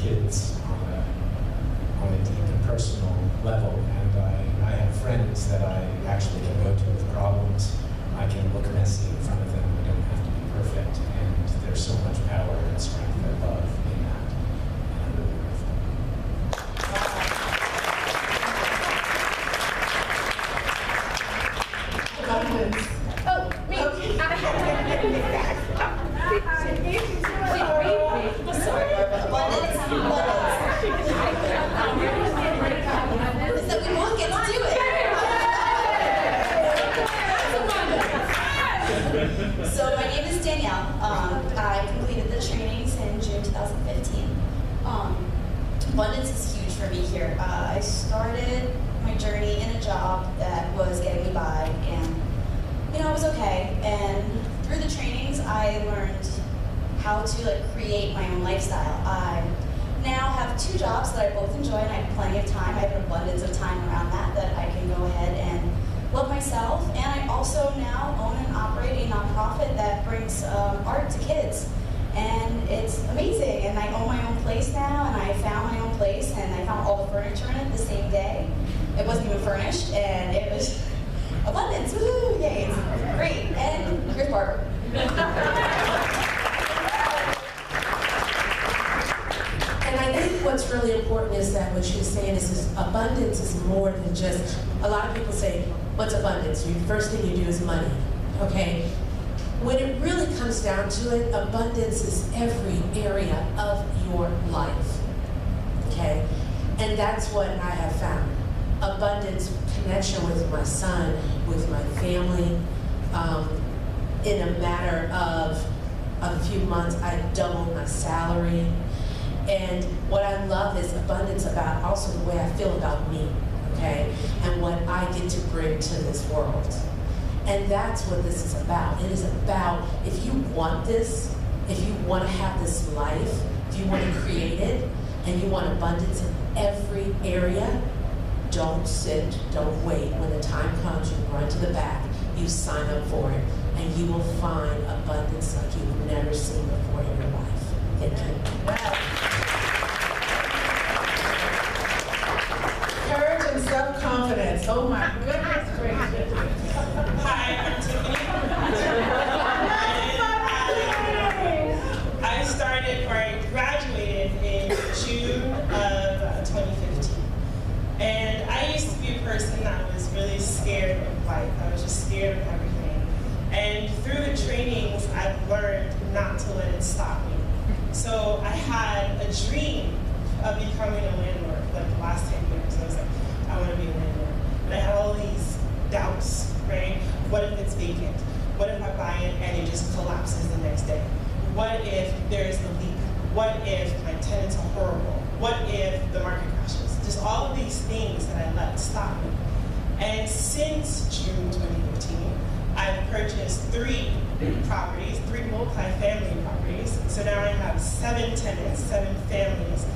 kids on a deep and personal level. And I have friends that I actually can go to with problems. I can look messy in front of them. I don't have to be perfect. And there's so much power and strength and love in that. And I'm really grateful. Oh, me. Okay. Sorry, Barbara. Abundance. Is that we won't get to do it. So my name is Danielle. I completed the trainings in June 2015. Abundance is huge for me here. I started my journey in a job that was getting me by, and it was okay. And through the trainings, I learned how to create my own lifestyle. I now have 2 jobs that I both enjoy, and I have plenty of time. I have an abundance of time around that I can go ahead and love myself. And I also now own and operate a nonprofit that brings art to kids. And it's amazing. And I own my own place now, and I found my own place, and I found all the furniture in it the same day. It wasn't even furnished, and it was abundance. Woo! Yay! It's great. And here's Barbara. And I think what's really important is that what she's saying is abundance is more than just, a lot of people say, what's abundance? The first thing you do is money, okay? When it really comes down to it, abundance is every area of your life, okay? And that's what I have found. Abundance, connection with my son, with my family. In a matter of a few months, I doubled my salary. And what I love is abundance about also the way I feel about me, okay? And what I get to bring to this world. And that's what this is about. It is about, if you want this, if you want to have this life, if you want to create it, and you want abundance in every area, don't sit, don't wait. When the time comes, you run to the back, you sign up for it, and you will find abundance like you've never seen before in your life. Thank you. Courage and self-confidence. Oh my goodness gracious. Hi, I'm Tiffany. I started, or I graduated in June of 2015. And I used to be a person that was really scared of life. I was just scared of everything. And through the trainings, I've learned not to let it stop me. So I had a dream of becoming a landlord, like the last 10 years. I was like, I want to be a landlord. And I had all these doubts, right? What if it's vacant? What if I buy it and it just collapses the next day? What if there's a leak? What if my tenants are horrible? What if the market crashes? Just all of these things that I let stop me. And since June 2015, I've purchased 3 properties, 3 multi-family properties. So now I have 7 tenants, 7 families,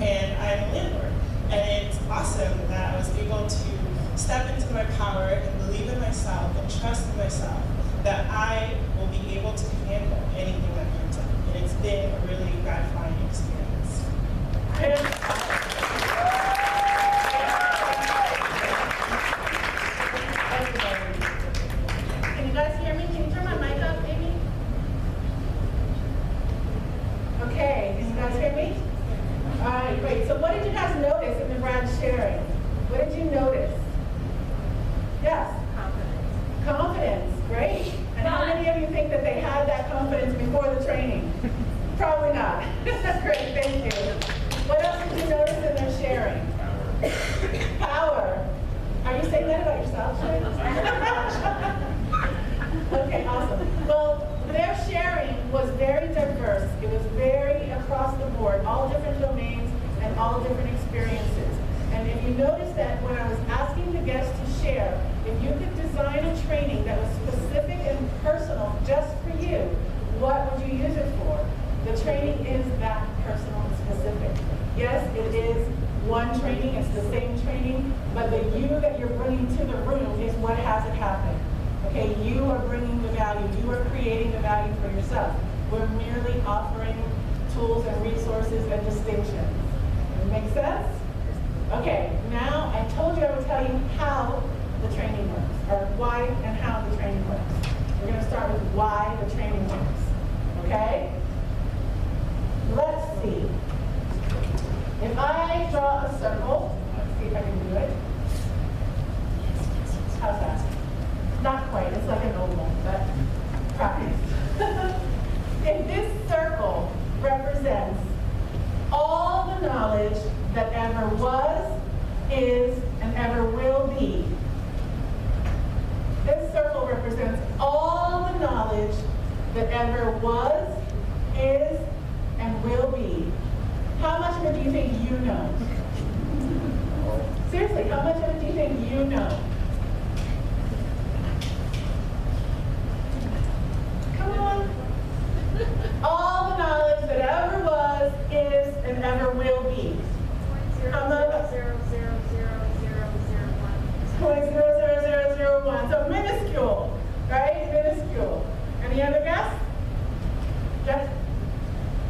and I'm a landlord. And it's awesome that I was able to step into my power and believe in myself and trust in myself that I will be able to handle anything that comes up. And it's been a really gratifying experience. Can you guys hear me? Can you turn my mic up, maybe? Okay, can you guys hear me? All right, great. So what did you guys notice in the Brad sharing? What did you notice? Yes? Confidence. Confidence, great. And how many of you think that they had that confidence before the training? Probably not. Great, thank you. What else did you notice in their sharing? Power. Are you saying that about yourself, Shay? Okay, awesome. Well, their sharing was very diverse. It was very across the board, all different domains and all different experiences. And if you notice that when I was asking the guests to share, if you could design a training that was specific and personal just for you, what would you use it for? The training is that personal and specific. Yes, it is one training, it's the same training, but the you that you're bringing to the room is what has it happen. Okay, you are bringing the value, you are creating the value for yourself. We're merely offering tools and resources and distinctions. Does it make sense? Okay, now I told you I would tell you how the training works, or why and how the training works. We're going to start with why the training works. Okay? Let's see. If I draw a circle, let's see if I can do it. How's that? Not quite, it's like an oval, but practice. If this circle represents all the knowledge that ever was, is, and ever will be. This circle represents all the knowledge that ever was, is, and will be. How much of it do you think you know? Seriously, how much of it do you think you know? Come on. All the knowledge that ever was, is, and ever will be. How much? 0.00001. So minuscule, right? Minuscule. Any other guess? Yes?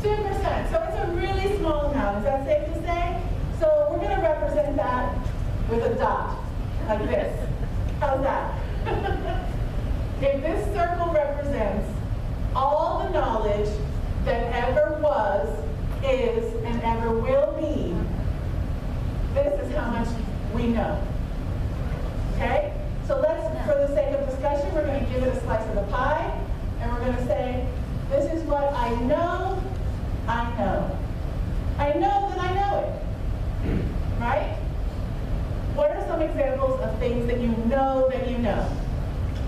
2%. So it's a really small amount. Is that safe to say? So we're going to represent that with a dot, like this. How's that? If this circle represents all the knowledge that ever was, is, and ever will be, this is how much we know. Okay? So let's, for the sake of discussion, we're going to give it a slice of the pie, and we're going to say, this is what I know, I know. I know that I know it. Right? What are some examples of things that you know that you know?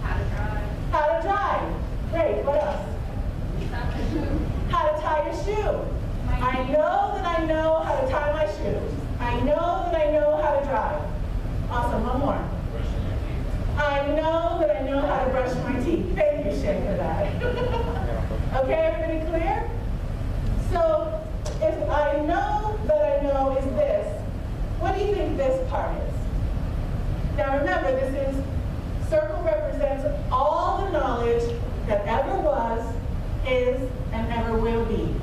How to drive. How to drive. Great. What else? How to tie your shoe. I know that I know how to tie my shoe. I know that I know how to drive. Awesome. One more. I know that I know how to brush my teeth. Thank you, Shay, for that. Okay, everybody clear? So, if I know that I know is this, what do you think this part is? Now remember, this is, circle represents all the knowledge that ever was, is, and ever will be.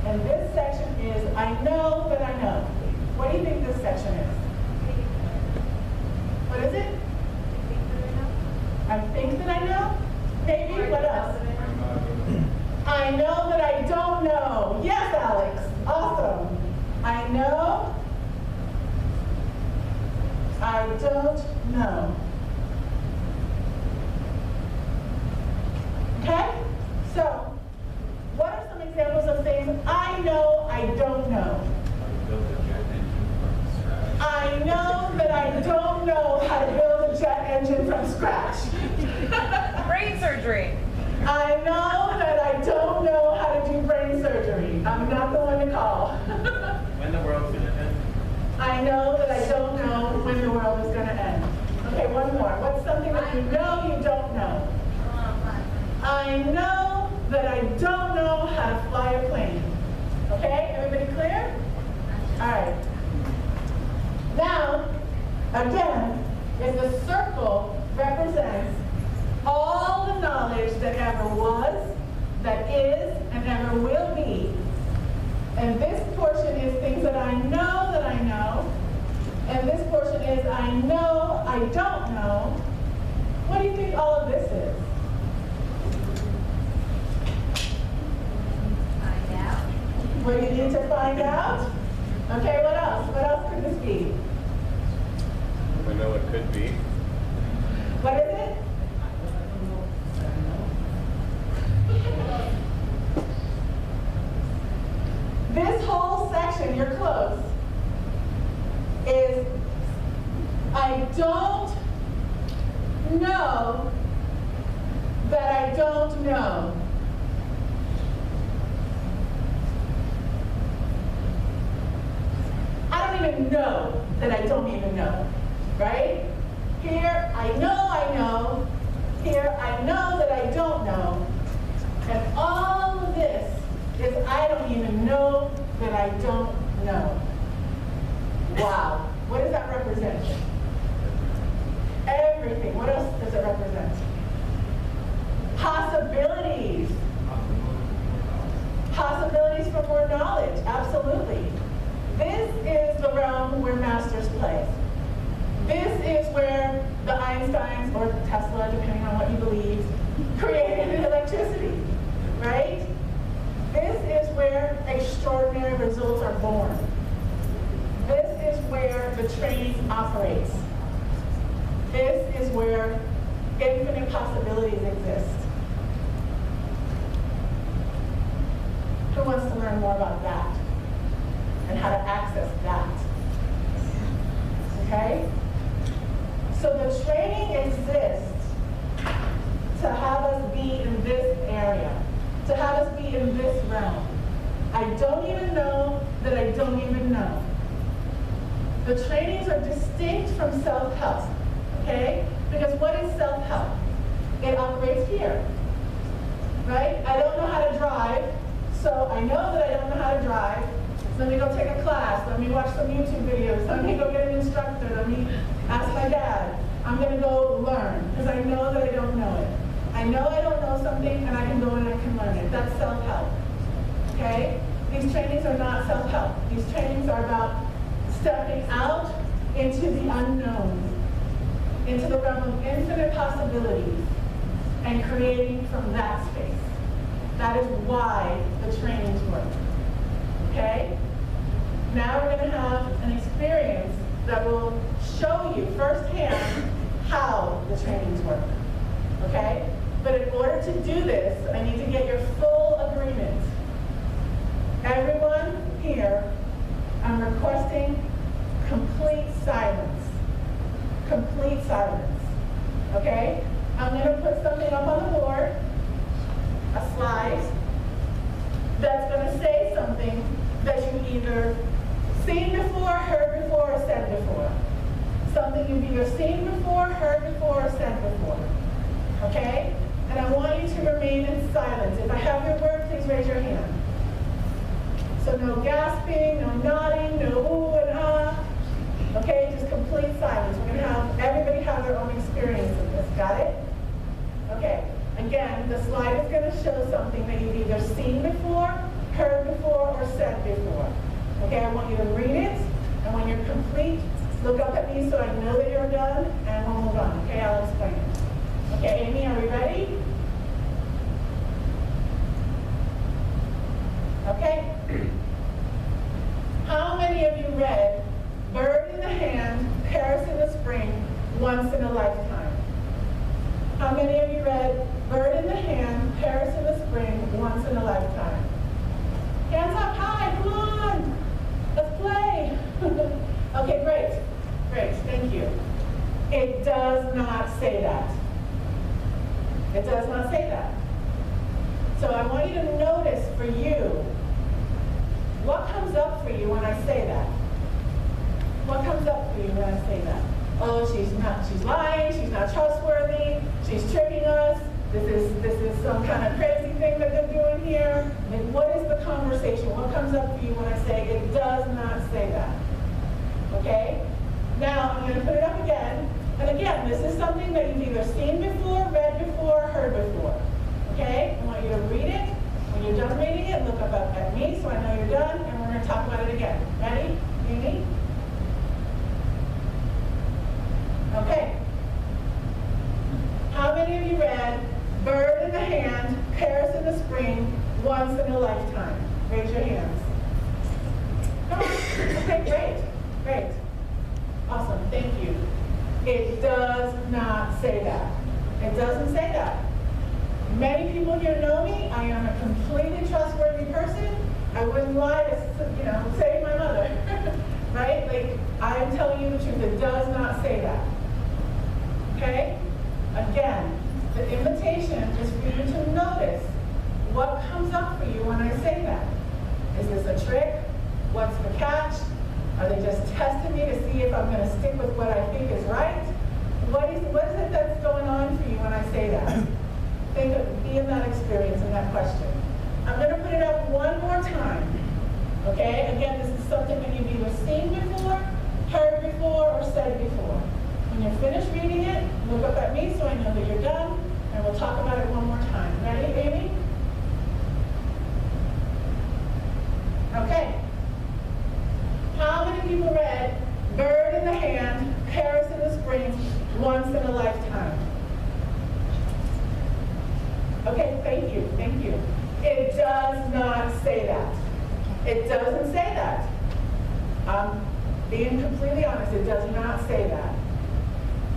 And this section is, I know that I know. What do you think this section is? What is it? I think that I know? Maybe? What else? I know that I don't know. Yes, Alex. Awesome. I know. I don't know. Okay? So, what are some examples of things I know I don't know? I know that I don't know how to build a jet engine from scratch. Brain surgery. I know that I don't know how to do brain surgery. I'm not the one to call. When the world's gonna end? I know that I don't know when the world is going to end. Okay, one more. What's something that you know you don't know? I know that I don't know how to fly a plane. Okay, everybody clear? All right. Now, again, if the circle represents all the knowledge that ever was, that is, and ever will be, and this portion is things that I know, and this portion is I know I don't know, what do you think all of this is? Find out. What do you need to find out? Okay, what else? What else could this be? I know it could be. What is it? This whole section, you're close, is I don't know that I don't know. I don't even know that I don't even know, right? Here, I know. Here, I know that I don't know. And all of this is I don't even know that I don't know. Wow. What does that represent? Everything. What else does it represent? Possibilities. Possibilities place for more knowledge, absolutely. This is the realm where masters play. This is where the Einsteins, or Tesla, depending on what you believe, created electricity, right? This is where extraordinary results are born. This is where the training operates. This is where infinite possibilities exist. Who wants to learn more about that and how to access that? Okay? So the training exists to have us be in this area, to have us be in this realm. I don't even know that I don't even know. The trainings are distinct from self-help, okay? Because what is self-help? It operates here, right? I don't know how to drive, so I know that I don't know how to drive. So let me go take a class, let me watch some YouTube videos, let me go get an instructor, let me ask my dad. I'm gonna go learn, because I know that I don't know it. I know I don't know something, and I can go and I can learn it. That's self-help, okay? These trainings are not self-help. These trainings are about stepping out into the unknown, into the realm of infinite possibilities, and creating from that space. That is why the trainings work, okay? Now we're gonna have an experience that will show you firsthand how the trainings work, okay? But in order to do this, I need to get your full agreement. Everyone here, I'm requesting complete silence. Complete silence, okay? I'm gonna put something up on the board, a slide, that's gonna say something that you either seen before, heard before, or said before. Something you've either seen before, heard before, or said before, okay? And I want you to remain in silence. If I have your word, please raise your hand. So no gasping, no nodding, no ooh and ah. Okay, just complete silence. We're gonna have everybody have their own experience of this. Got it? Okay. Again, the slide is gonna show something that you've either seen before, heard before, or said before. Okay, I want you to read it, and when you're complete, look up at me so I know that you're done, and we'll move on. Okay, I'll explain it. Okay, Amy, are we ready? Okay. How many of you read Bird in the Hand, Paris in the Spring, Once in a Lifetime? How many of you read Bird in the Hand, Paris in the Spring, Once in a Lifetime? Hands up high, come on. Let's play. Okay, great. Great, thank you. It does not say that. It does not say that. So I want you to notice for you, what comes up for you when I say that? What comes up for you when I say that? Oh, she's lying, she's not trustworthy, she's tricking us, this is some kind of crazy thing that they're doing here. Like, what is the conversation? What comes up for you when I say it does not say that? Okay? Now, I'm going to put it up again. And again, this is something that you've either seen before, read before, heard before. Okay? I want you to read it. When you're done reading it, look up at me so I know you're done, and we're going to talk about it again. Ready? Amy? Okay. How many of you read Bird in the Hand, Paris in the Spring, Once in a Lifetime? Raise your hands. Come on. Okay, great. Great. Awesome. Thank you. It does not say that. It doesn't say that. Many people here know me. I am a completely trustworthy person. I wouldn't lie to, save my mother. Right? Like, I'm telling you the truth. It does not say that. Okay? Again, the invitation is for you to notice what comes up for you when I say that. Is this a trick? What's the catch? Are they just testing me to see if I'm going to stick with what I think is right? What is it that's going on for you when I say that? Be in that experience and that question. I'm going to put it up one more time. Okay? Again, this is something that you've either seen before, heard before, or said before. When you're finished reading it, look up at me so I know that you're done, and we'll talk about it one more time. Ready, Amy? Springs once in a lifetime. Okay, thank you, thank you. It does not say that. It doesn't say that. I'm being completely honest, it does not say that.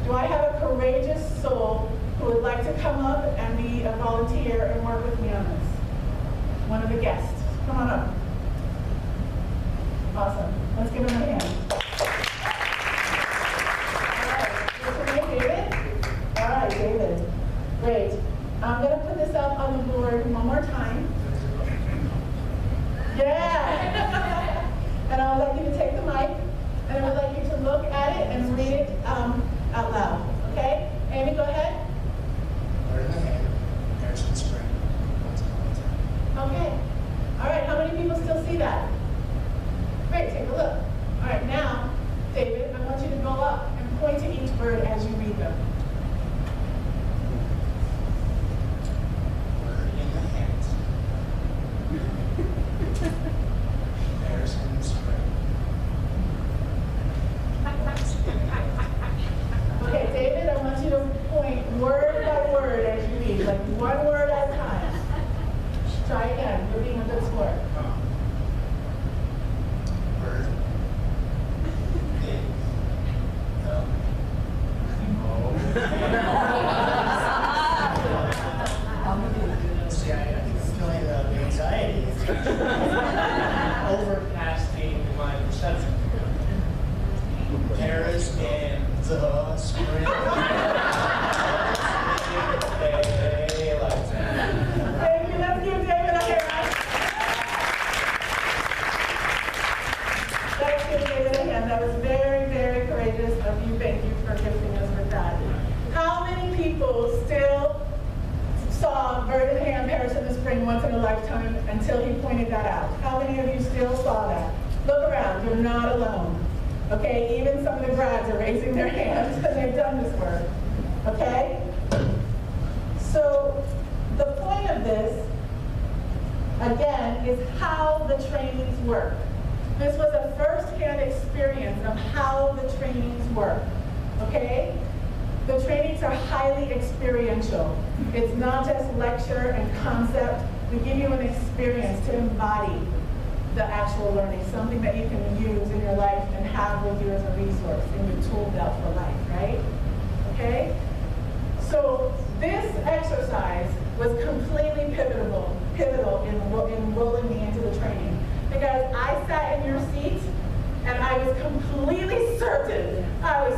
Do I have a courageous soul who would like to come up and be a volunteer and work with me on this? One of the guests, come on up. Awesome, let's give him a hand. All right, what's your name, David? All right, David, great. I'm gonna put this up on the board one more time. Yeah! And I would like you to take the mic, and I would like you to look at it and read it out loud, okay? Amy, go ahead. Word in the hand, Harrison Spring, once in a lifetime. Okay. All right, how many people still see that? Great, take a look. All right, now, David, I want you to go up and point to each word as you read them. Word in the hand. Harrison Spring. Once in a lifetime. Okay, David, I want you to point word by word as you read, like one word at a time. Try again, you're being a good sport. Word. See, I'm feeling the anxiety. Overcasting my perception. Paris and the spring. Thank you, let's give David a hand. Let's give David a hand. That was very, very courageous of you. Thank you for gifting us with that. How many people still saw Bird in the Hand, Paris in the Spring once in a lifetime until he pointed that out? How many of you still saw that? Look around, you're not alone. Okay, even some of the grads are raising their hands because they've done this work. Okay? So the point of this, again, is how the trainings work. This was a first-hand experience of how the trainings work. Okay? The trainings are highly experiential. It's not just lecture and concept. We give you an experience to embody the actual learning, something that you can use in your life and have with you as a resource in your tool belt for life, right? Okay? So this exercise was completely pivotal in rolling me into the training. Because I sat in your seat and I was completely certain. I was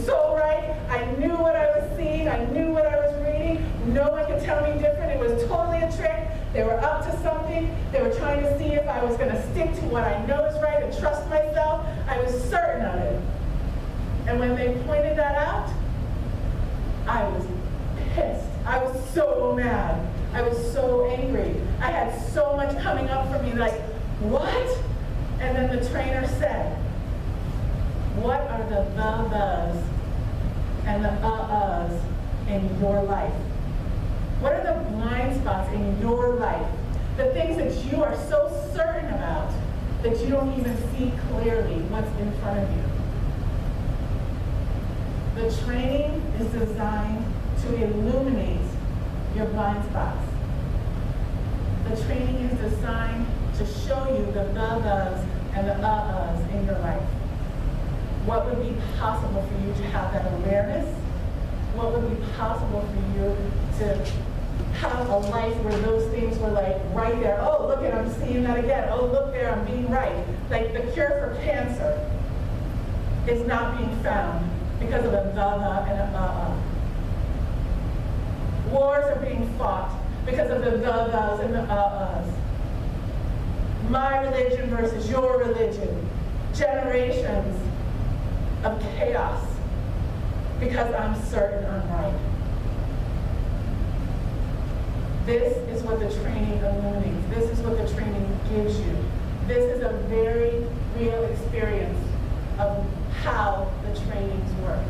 so right. I knew what I was seeing. I knew what I was reading. No one could tell me different. It was totally a trick. They were up to something. They were trying to see if I was going to stick to what I know is right and trust myself. I was certain of it. And when they pointed that out, I was pissed. I was so mad. I was so angry. I had so much coming up for me, like, what? And then the trainer said, what are the the-ths and the uh-uhs in your life? What are the blind spots in your life? The things that you are so certain about that you don't even see clearly what's in front of you. The training is designed to illuminate your blind spots. The training is designed to show you the the-ths and the uh-uhs in your life. What would be possible for you to have that awareness? What would be possible for you to have a life where those things were like right there? Oh, look at, I'm seeing that again. Oh, look there, I'm being right. Like the cure for cancer is not being found because of a the and a uh-uh. Wars are being fought because of the the-ths and the uh-uhs. My religion versus your religion. Generations of chaos because I'm certain I'm right. This is what the training illuminates. This is what the training gives you. This is a very real experience of how the trainings work.